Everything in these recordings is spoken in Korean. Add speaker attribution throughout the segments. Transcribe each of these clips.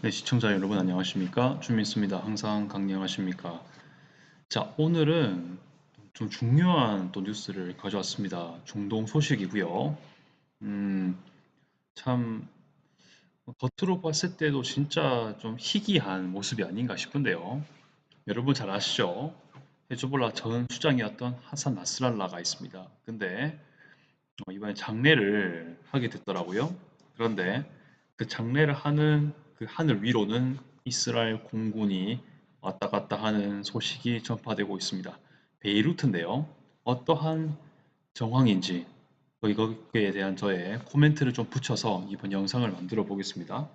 Speaker 1: 네, 시청자 여러분 안녕하십니까? 주민수입니다. 항상 강령하십니까? 자, 오늘은 좀 중요한 또 뉴스를 가져왔습니다. 중동 소식이고요. 음, 참 겉으로 봤을 때도 진짜 좀 희귀한 모습이 아닌가 싶은데요. 여러분 잘 아시죠? 헤즈볼라 전 수장이었던 하산 나스랄라가 있습니다. 근데 이번에 장례를 하게 됐더라고요. 그런데 그 장례를 하는 그 하늘 위로는 이스라엘 공군이 왔다 갔다 하는 소식이 전파되고 있습니다. 베이루트인데요. 어떠한 정황인지 거기에 대한 저의 코멘트를 좀 붙여서 이번 영상을 만들어 보겠습니다.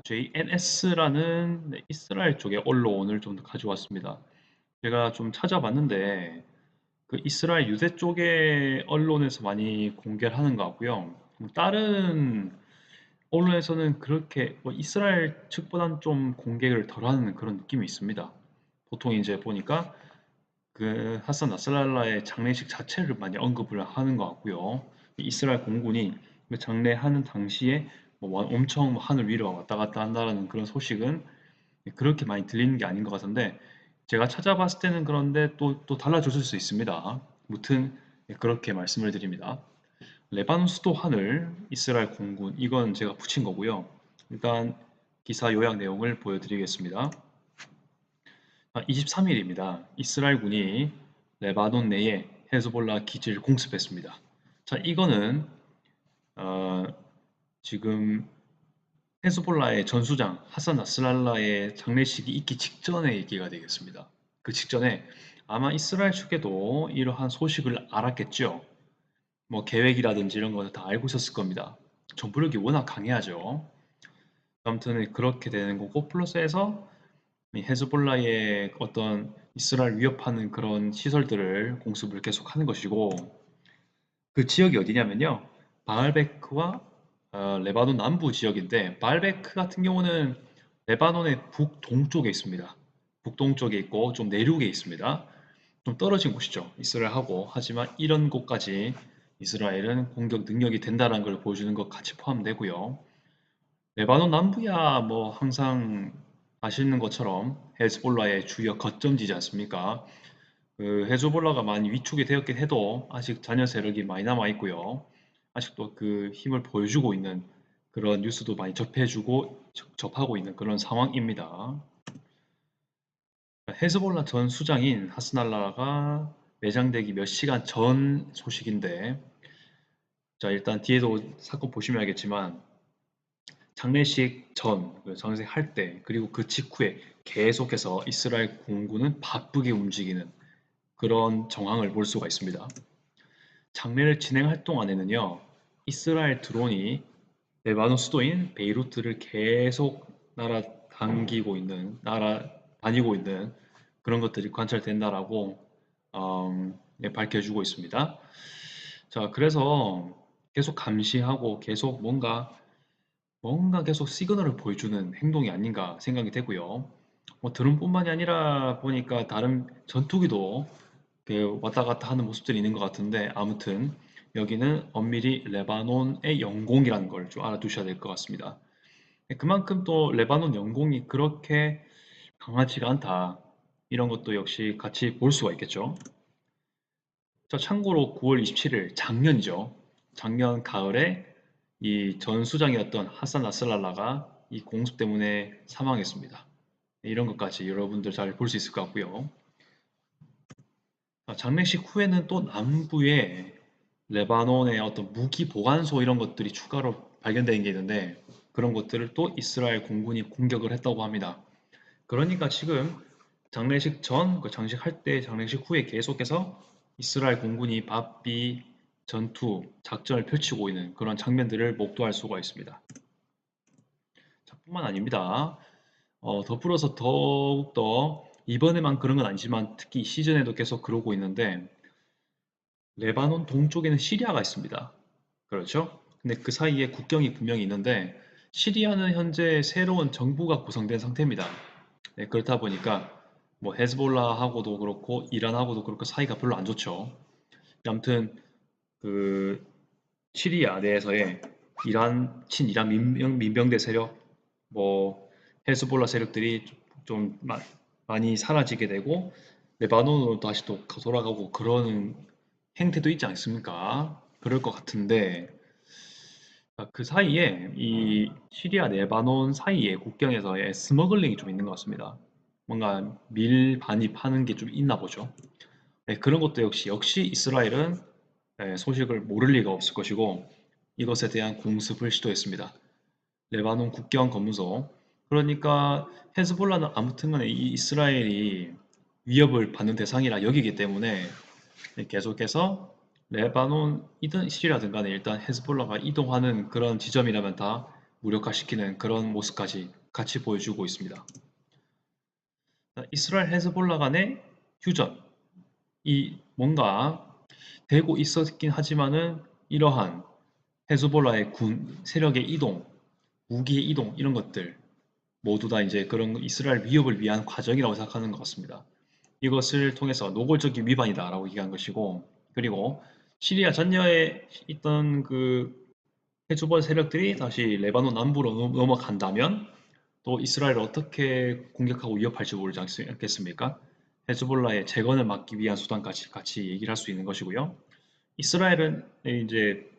Speaker 1: JNS라는 이스라엘 쪽의 언론을 좀 가져왔습니다. 제가 좀 찾아봤는데 그 이스라엘 유대 쪽의 언론에서 많이 공개를 하는 것 같고요. 다른 언론에서는 그렇게 뭐 이스라엘 측보다는 좀 공개를 덜 하는 그런 느낌이 있습니다. 보통 이제 보니까 그 하산 나스랄라의 장례식 자체를 많이 언급을 하는 것 같고요. 이스라엘 공군이 그 장례하는 당시에 뭐 엄청 하늘 위로 왔다 갔다 한다는 그런 소식은 그렇게 많이 들리는 게 아닌 것 같은데 제가 찾아봤을 때는 그런데 또 달라졌을 수 있습니다. 무튼 그렇게 말씀을 드립니다. 레바논 수도 하늘 이스라엘 공군 이건 제가 붙인 거고요. 일단 기사 요약 내용을 보여드리겠습니다. 23일입니다. 이스라엘군이 레바논 내에 헤즈볼라 기지를 공습했습니다. 자, 이거는 어, 지금 헤즈볼라의 전수장 하산 나스랄라의 장례식이 있기 직전의 얘기가 되겠습니다. 그 직전에 아마 이스라엘 측에도 이러한 소식을 알았겠죠. 뭐 계획이라든지 이런 거는 다 알고 있었을 겁니다. 정보력이 워낙 강해야죠. 아무튼 그렇게 되는 거고 플러스해서 이 헤즈볼라의 어떤 이스라엘 위협하는 그런 시설들을 공습을 계속하는 것이고 그 지역이 어디냐면요. 바알베크와 레바논 남부 지역인데 바알베크 같은 경우는 레바논의 북동쪽에 있습니다. 북동쪽에 있고 좀 내륙에 있습니다. 좀 떨어진 곳이죠. 이스라엘하고. 하지만 이런 곳까지 이스라엘은 공격 능력이 된다는 걸 보여주는 것 같이 포함되고요. 레바논 남부야 뭐 항상 아시는 것처럼 헤즈볼라의 주요 거점지지 않습니까? 그 헤즈볼라가 많이 위축이 되었긴 해도 아직 잔여 세력이 많이 남아 있고요. 아직도 그 힘을 보여주고 있는 그런 뉴스도 많이 접해주고 접하고 있는 그런 상황입니다. 헤즈볼라 전 수장인 하스날라가 매장되기 몇 시간 전 소식인데, 자 일단 뒤에도 사건 보시면 알겠지만 장례식 전, 장례식 할 때, 그리고 그 직후에 계속해서 이스라엘 공군은 바쁘게 움직이는 그런 정황을 볼 수가 있습니다. 장례를 진행할 동안에는요, 이스라엘 드론이 레바논 수도인 베이루트를 계속 날아다니고 있는 그런 것들이 관찰된다라고 네, 밝혀주고 있습니다. 자, 그래서 계속 감시하고 계속 뭔가 계속 시그널을 보여주는 행동이 아닌가 생각이 되고요. 뭐 드론뿐만이 아니라 보니까 다른 전투기도 왔다 갔다 하는 모습들이 있는 것 같은데 아무튼 여기는 엄밀히 레바논의 영공이라는 걸 좀 알아두셔야 될 것 같습니다. 그만큼 또 레바논 영공이 그렇게 강하지가 않다. 이런 것도 역시 같이 볼 수가 있겠죠. 자, 참고로 9월 27일 작년이죠. 작년 가을에 이 전수장이었던 하산 나스랄라가 이 공습 때문에 사망했습니다. 이런 것까지 여러분들 잘 볼 수 있을 것 같고요. 장례식 후에는 또 남부에 레바논의 어떤 무기 보관소 이런 것들이 추가로 발견된 게 있는데 그런 것들을 또 이스라엘 공군이 공격을 했다고 합니다. 그러니까 지금 장례식 전, 그 장식할 때 장례식 후에 계속해서 이스라엘 공군이 바삐 전투, 작전을 펼치고 있는 그런 장면들을 목도할 수가 있습니다. 자, 뿐만 아닙니다. 덧불어서 더욱더 이번에만 그런 건 아니지만 특히 시즌에도 계속 그러고 있는데 레바논 동쪽에는 시리아가 있습니다. 그렇죠? 근데 그 사이에 국경이 분명히 있는데 시리아는 현재 새로운 정부가 구성된 상태입니다. 네, 그렇다 보니까 뭐 헤즈볼라하고도 그렇고 이란하고도 그렇고 사이가 별로 안 좋죠. 아무튼 그 시리아 내에서의 친이란 민병대 세력 뭐 헤즈볼라 세력들이 좀 많이 사라지게 되고 레바논으로 다시 또 돌아가고 그러는 행태도 있지 않습니까? 그럴 것 같은데 그 사이에 이 시리아 레바논 사이에 국경에서의 스머글링이 좀 있는 것 같습니다. 뭔가 밀 반입하는 게 좀 있나 보죠. 네, 그런 것도 역시 이스라엘은 소식을 모를 리가 없을 것이고 이것에 대한 공습을 시도했습니다. 레바논 국경 검문소. 그러니까 헤즈볼라는 아무튼간에 이 이스라엘이 위협을 받는 대상이라 여기기 때문에 계속해서 레바논이든 시리아든 간에 일단 헤즈볼라가 이동하는 그런 지점이라면 다 무력화시키는 그런 모습까지 같이 보여주고 있습니다. 이스라엘 헤즈볼라 간의 휴전, 이 뭔가 되고 있었긴 하지만은 이러한 헤즈볼라의 군 세력의 이동, 무기의 이동 이런 것들 모두 다 이제 그런 이스라엘 위협을 위한 과정이라고 생각하는 것 같습니다. 이것을 통해서 노골적인 위반이다라고 얘기한 것이고, 그리고 시리아 전야에 있던 그 헤즈볼 세력들이 다시 레바논 남부로 넘어간다면 또 이스라엘을 어떻게 공격하고 위협할지 모르지 않겠습니까? 헤즈볼라의 재건을 막기 위한 수단까지 같이 얘기를 할 수 있는 것이고요. 이스라엘은 이제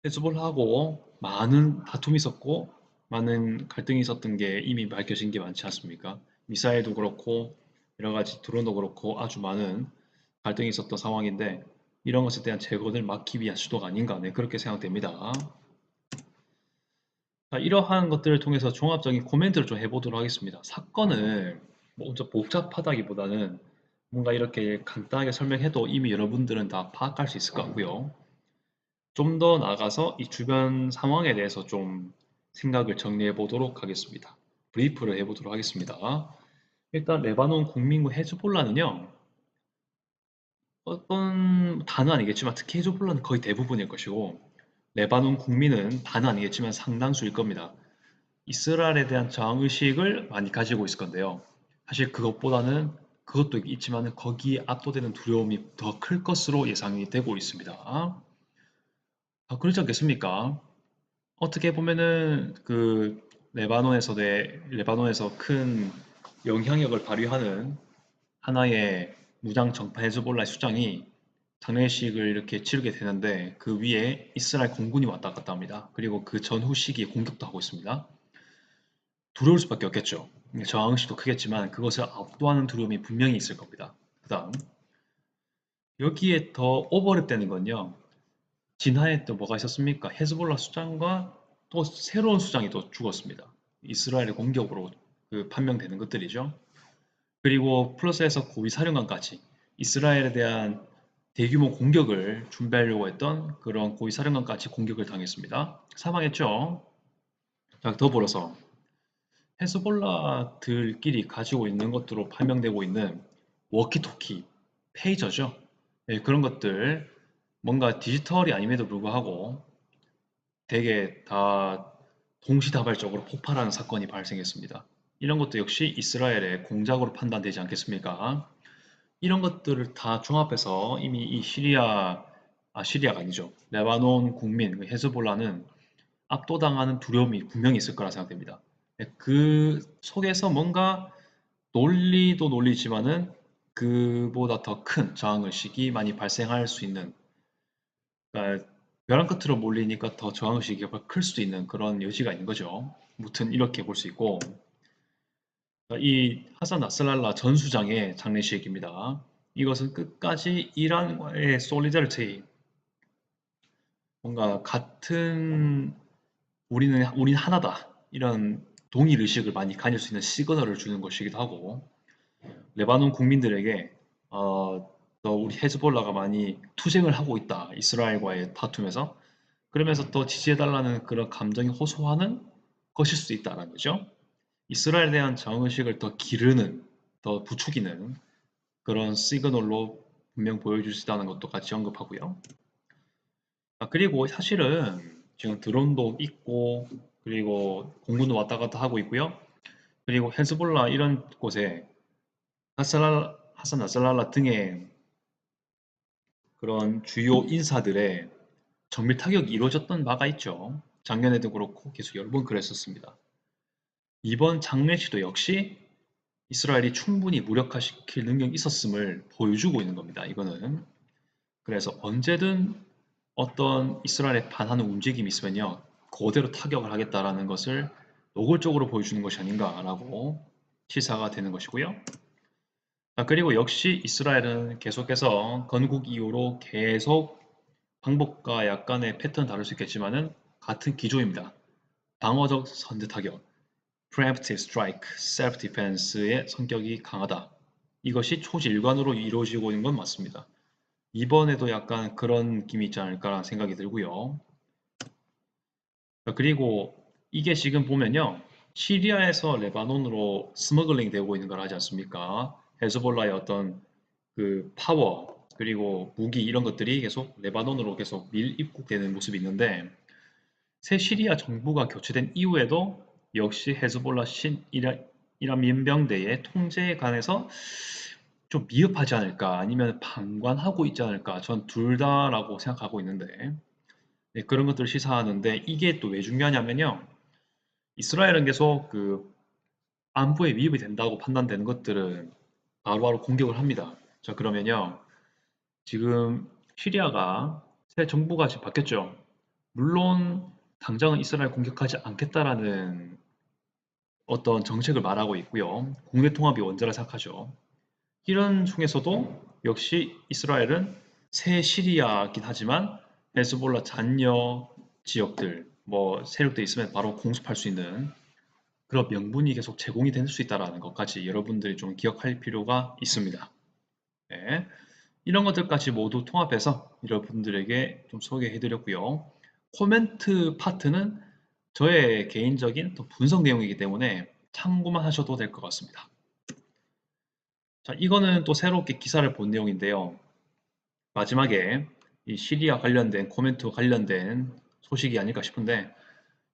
Speaker 1: 헤즈볼라하고 많은 다툼이 있었고 많은 갈등이 있었던 게 이미 밝혀진 게 많지 않습니까? 미사일도 그렇고 여러 가지 드론도 그렇고 아주 많은 갈등이 있었던 상황인데 이런 것에 대한 재건을 막기 위한 시도가 아닌가 네, 그렇게 생각됩니다. 자, 이러한 것들을 통해서 종합적인 코멘트를 좀 해보도록 하겠습니다. 사건을 뭐 엄청 복잡하다기보다는 뭔가 이렇게 간단하게 설명해도 이미 여러분들은 다 파악할 수 있을 것 같고요. 좀 더 나아가서 이 주변 상황에 대해서 좀 생각을 정리해 보도록 하겠습니다. 브리프를 해보도록 하겠습니다. 일단 레바논 국민군 헤즈볼라는요. 어떤 다는 아니겠지만 특히 헤즈볼라는 거의 대부분일 것이고 레바논 국민은 다는 아니겠지만 상당수일 겁니다. 이스라엘에 대한 저항의식을 많이 가지고 있을 건데요. 사실 그것도 있지만 거기에 압도되는 두려움이 더 클 것으로 예상이 되고 있습니다. 그렇지 않겠습니까? 어떻게 보면은 그 레바논에서 큰 영향력을 발휘하는 하나의 무장 정파 헤즈볼라의 수장이 장례식을 이렇게 치르게 되는데 그 위에 이스라엘 공군이 왔다 갔다 합니다. 그리고 그 전후 시기에 공격도 하고 있습니다. 두려울 수밖에 없겠죠. 저항의식도 크겠지만 그것을 압도하는 두려움이 분명히 있을 겁니다. 그 다음 여기에 더 오버랩되는 건요. 진화에 또 뭐가 있었습니까? 헤즈볼라 수장과 또 새로운 수장이 또 죽었습니다. 이스라엘의 공격으로 판명되는 것들이죠. 그리고 플러스해서 고위 사령관까지 이스라엘에 대한 대규모 공격을 준비하려고 했던 그런 고위 사령관까지 공격을 당했습니다. 사망했죠. 자, 더불어서 헤즈볼라들끼리 가지고 있는 것으로 판명되고 있는 워키토키, 페이저죠. 네, 그런 것들 뭔가 디지털이 아님에도 불구하고 되게 다 동시다발적으로 폭발하는 사건이 발생했습니다. 이런 것도 역시 이스라엘의 공작으로 판단되지 않겠습니까? 이런 것들을 다 종합해서 이미 이 시리아가 아니죠. 레바논 국민, 헤즈볼라는 압도당하는 두려움이 분명히 있을 거라 생각됩니다. 그 속에서 뭔가 논리도 논리지만은 그보다 더 큰 저항의식이 많이 발생할 수 있는, 그러니까 벼랑 끝으로 몰리니까 더 저항의식이 클 수도 있는 그런 여지가 있는 거죠. 무튼 이렇게 볼 수 있고, 이 하산 나스랄라 전 수장의 장례식입니다. 이것은 끝까지 이란과의 솔리다리티, 뭔가 같은 우린 하나다 이런 동일 의식을 많이 가질 수 있는 시그널을 주는 것이기도 하고 레바논 국민들에게 또 우리 헤즈볼라가 많이 투쟁을 하고 있다 이스라엘과의 다툼에서 그러면서 또 지지해달라는 그런 감정이 호소하는 것일 수도 있다는 거죠. 이스라엘에 대한 정의식을 더 기르는 더 부추기는 그런 시그널로 분명 보여줄 수 있다는 것도 같이 언급하고요. 그리고 사실은 지금 드론도 있고 그리고 공군도 왔다 갔다 하고 있고요. 그리고 헤즈볼라 이런 곳에 하산 나스랄라 등의 그런 주요 인사들의 정밀 타격이 이루어졌던 바가 있죠. 작년에도 그렇고 계속 여러 번 그랬었습니다. 이번 장례식도 역시 이스라엘이 충분히 무력화시킬 능력이 있었음을 보여주고 있는 겁니다. 이거는. 그래서 언제든 어떤 이스라엘에 반하는 움직임이 있으면요. 그대로 타격을 하겠다라는 것을 노골적으로 보여주는 것이 아닌가라고 시사가 되는 것이고요. 그리고 역시 이스라엘은 계속해서 건국 이후로 계속 방법과 약간의 패턴 다를 수 있겠지만은 같은 기조입니다. 방어적 선제 타격, preemptive strike, self-defense의 성격이 강하다. 이것이 초질관으로 이루어지고 있는 건 맞습니다. 이번에도 약간 그런 느낌이 있지 않을까라는 생각이 들고요. 그리고 이게 지금 보면요. 시리아에서 레바논으로 스머글링 되고 있는 걸 하지 않습니까? 헤즈볼라의 어떤 그 파워 그리고 무기 이런 것들이 계속 레바논으로 계속 밀입국되는 모습이 있는데 새 시리아 정부가 교체된 이후에도 역시 헤즈볼라 이란 민병대의 통제에 관해서 좀 미흡하지 않을까 아니면 방관하고 있지 않을까 전 둘 다라고 생각하고 있는데 네, 그런 것들을 시사하는데 이게 또 왜 중요하냐면요. 이스라엘은 계속 그 안보에 위협이 된다고 판단되는 것들은 바로바로 공격을 합니다. 자, 그러면요. 지금 시리아가 새 정부가 지금 바뀌었죠. 물론 당장은 이스라엘 공격하지 않겠다라는 어떤 정책을 말하고 있고요. 국내 통합이 원자라 생각하죠. 이런 중에서도 역시 이스라엘은 새 시리아긴 하지만 헤즈볼라 잔여 지역들, 뭐 세력들 있으면 바로 공습할 수 있는 그런 명분이 계속 제공이 될 수 있다는 것까지 여러분들이 좀 기억할 필요가 있습니다. 네. 이런 것들까지 모두 통합해서 여러분들에게 좀 소개해드렸고요. 코멘트 파트는 저의 개인적인 또 분석 내용이기 때문에 참고만 하셔도 될 것 같습니다. 자, 이거는 또 새롭게 기사를 본 내용인데요. 마지막에 이 시리아 관련된 코멘트와 관련된 소식이 아닐까 싶은데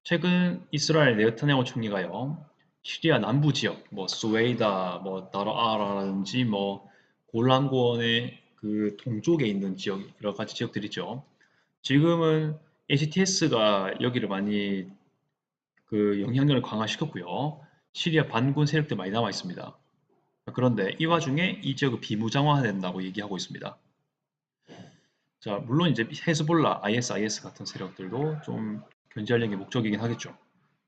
Speaker 1: 최근 이스라엘 네타냐후 총리가요. 시리아 남부 지역 뭐 스웨이다 뭐 다라아라든지 뭐 골란고원의 그 동쪽에 있는 지역 여러 가지 지역들이죠. 지금은 HTS가 여기를 많이 그 영향력을 강화시켰고요. 시리아 반군 세력들 많이 남아 있습니다. 그런데 이 와중에 이 지역을 비무장화된다고 얘기하고 있습니다. 자, 물론 이제 헤즈볼라, IS 같은 세력들도 좀 견제하려는 게 목적이긴 하겠죠.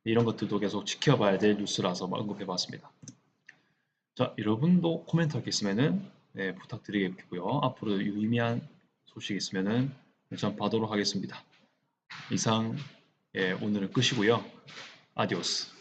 Speaker 1: 이런 것들도 계속 지켜봐야 될 뉴스라서 언급해봤습니다. 자, 여러분도 코멘트 할 게 있으면은 네, 부탁드리겠고요. 앞으로 유의미한 소식이 있으면은 전파하도록 하겠습니다. 이상 오늘은 끝이고요. 아디오스.